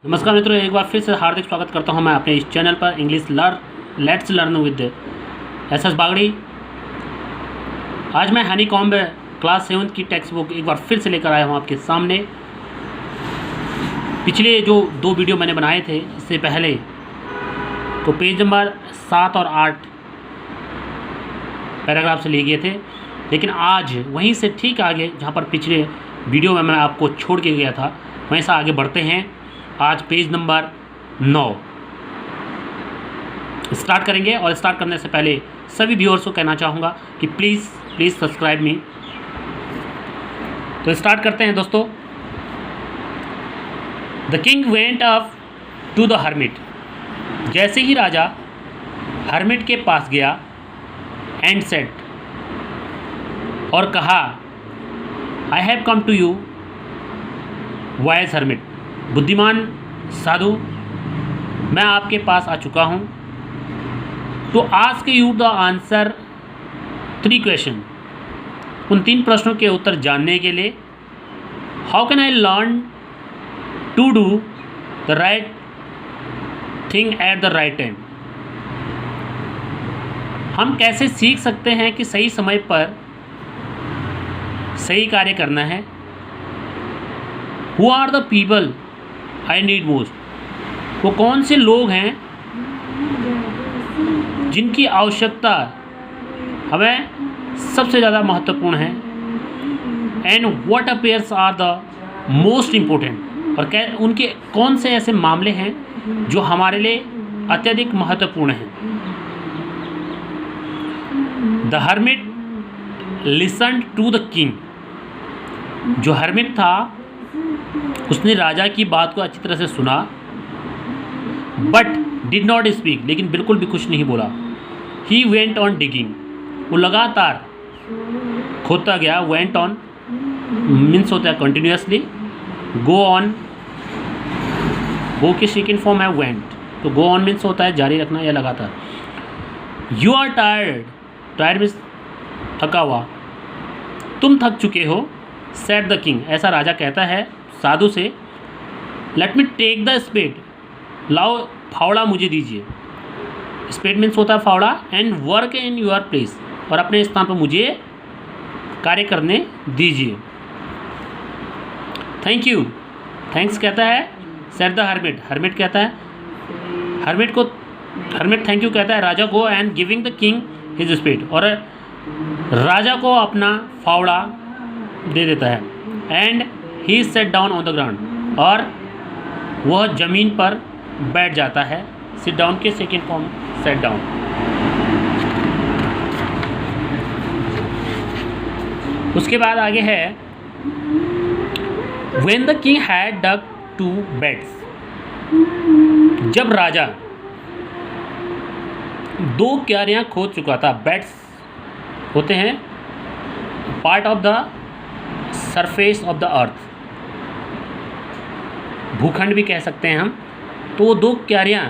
नमस्कार मित्रों, एक बार फिर से हार्दिक स्वागत करता हूं मैं अपने इस चैनल पर English let's learn with S Bagri. आज मैं हनी कॉम्ब क्लास 7 की टेक्स्ट बुक एक बार फिर से लेकर आया हूं आपके सामने। पिछले जो 2 वीडियो मैंने बनाए थे इससे पहले तो पेज नंबर 7 और 8 पैराग्राफ से लिए गए थे, लेकिन आज वहीं से ठीक आगे जहां पर पिछले वीडियो में मैं आपको छोड़ के गया था वहीं से आगे बढ़ते हैं। आज पेज नंबर 9 स्टार्ट करेंगे और स्टार्ट करने से पहले सभी व्यूअर्स को कहना चाहूँगा कि प्लीज़ सब्सक्राइब मी। तो स्टार्ट करते हैं दोस्तों। The king went up to the hermit. जैसे ही राजा हर्मिट के पास गया एंड सेड, और कहा, I have come to you wise hermit. बुद्धिमान साधु, मैं आपके पास आ चुका हूँ। To ask you the answer 3 question. उन 3 प्रश्नों के उत्तर जानने के लिए। How can I learn to do the right thing at the right time. हम कैसे सीख सकते हैं कि सही समय पर सही कार्य करना है। Who are the people I need most. वो कौन से लोग हैं जिनकी आवश्यकता हमें सबसे ज़्यादा महत्वपूर्ण है। And what affairs are the most important. और उनके कौन से ऐसे मामले हैं जो हमारे लिए अत्यधिक महत्वपूर्ण हैं। The hermit listened to the king. जो हर्मिट था उसने राजा की बात को अच्छी तरह से सुना, बट डिड नॉट स्पीक, लेकिन बिल्कुल भी कुछ नहीं बोला। He went on digging. वो लगातार खोदता गया। वेंट ऑन मीन्स होता है कंटिन्यूसली। गो ऑन, गो की सेकेंड फॉर्म है वेंट, तो गो ऑन मीन्स होता है जारी रखना या लगातार। You are tired. Tired means थका हुआ। तुम थक चुके हो। Said the king. ऐसा राजा कहता है साधु से। Let me take the spade. लाओ फावड़ा मुझे दीजिए। स्पेड मीन्स होता है फावड़ा। And work in your place. और अपने स्थान पर मुझे कार्य करने दीजिए। Thank you. थैंक्स कहता है सेड द हर्मिट। हर्मिट कहता है हर्मिट थैंक यू कहता है राजा को। And giving the king his spade. और राजा को अपना फावड़ा दे देता है। And he sat down on the ground. और वह जमीन पर बैठ जाता है। सिट डाउन के सेकेंड फॉर्म सेट डाउन। उसके बाद आगे है when the king had dug 2 beds. जब राजा 2 क्यारियां खोद चुका था। बेड्स होते हैं part of the surface of the earth, भूखंड भी कह सकते हैं हम। तो वो 2 क्यारियाँ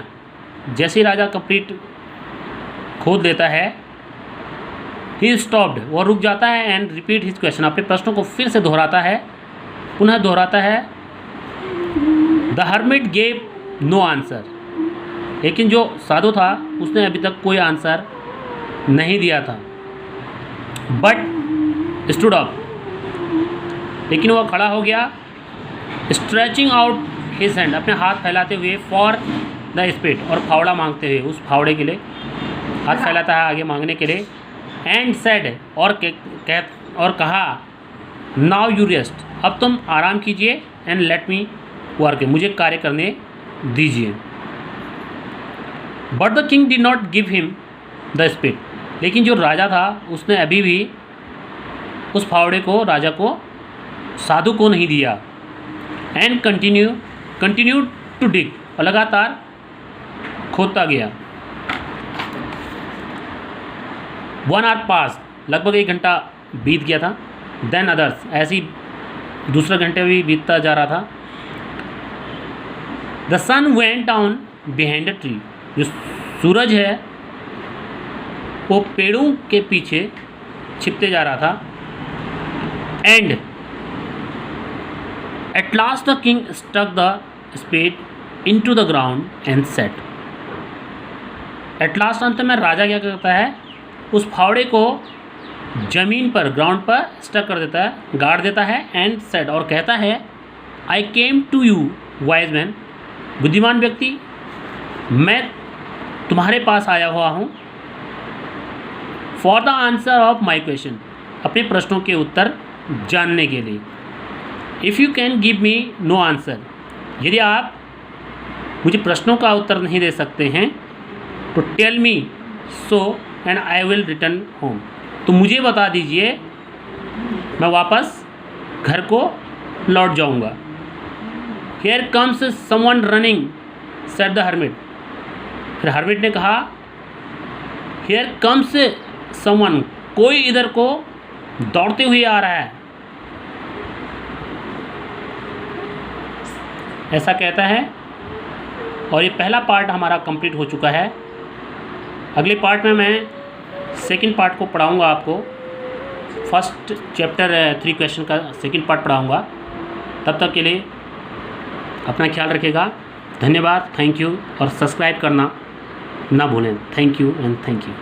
जैसे राजा कंप्लीट खोद लेता है, ही स्टॉप्ड, वो रुक जाता है। And repeat his question. अपने प्रश्नों को फिर से दोहराता है, पुनः दोहराता है। The hermit gave no answer. लेकिन जो साधु था उसने अभी तक कोई आंसर नहीं दिया था। बट स्टूड अप, लेकिन वह खड़ा हो गया। स्ट्रेचिंग आउट हिज हैंड, अपने हाथ फैलाते हुए। फॉर द स्पेड, और फावड़ा मांगते हुए, उस फावड़े के लिए हाथ फैलाता है आगे मांगने के लिए। एंड सेड, और कहा, नाउ यू रेस्ट, अब तुम आराम कीजिए। एंड लेट मी वर्क, मुझे कार्य करने दीजिए। But the king did not give him the spade. लेकिन जो राजा था उसने अभी भी उस फावड़े को राजा को साधु को नहीं दिया। एंड कंटिन्यू टू डिग, और लगातार खोदता गया। 1 आवर पास, लगभग 1 घंटा बीत गया था। देन अदर्स, ऐसी दूसरा घंटे भी बीतता जा रहा था। The sun went down behind the tree. जो सूरज है वो पेड़ों के पीछे छिपते जा रहा था। And At last the king struck the spade into the ground and said. At last अंत में राजा क्या करता है, उस फावड़े को जमीन पर, ग्राउंड पर स्टक कर देता है, गाड़ देता है, एंड सेड, और कहता है, I came to you wise man, बुद्धिमान व्यक्ति, मैं तुम्हारे पास आया हुआ हूँ, for the answer of my question, अपने प्रश्नों के उत्तर जानने के लिए. If you can give me no answer, यदि आप मुझे प्रश्नों का उत्तर नहीं दे सकते हैं तो tell me so and I will return home, तो मुझे बता दीजिए, मैं वापस घर को लौट जाऊंगा. Here comes someone running said the hermit, फिर हर्मिट ने कहा, हियर कम्स समवन, कोई इधर को दौड़ते हुए आ रहा है, ऐसा कहता है. और ये पहला पार्ट हमारा कंप्लीट हो चुका है. अगले पार्ट में मैं सेकंड पार्ट को पढ़ाऊंगा आपको. फर्स्ट चैप्टर 3 क्वेश्चन का सेकंड पार्ट पढ़ाऊंगा. तब तक के लिए अपना ख्याल रखिएगा. धन्यवाद, थैंक यू, और सब्सक्राइब करना ना भूलें. Thank you and thank you.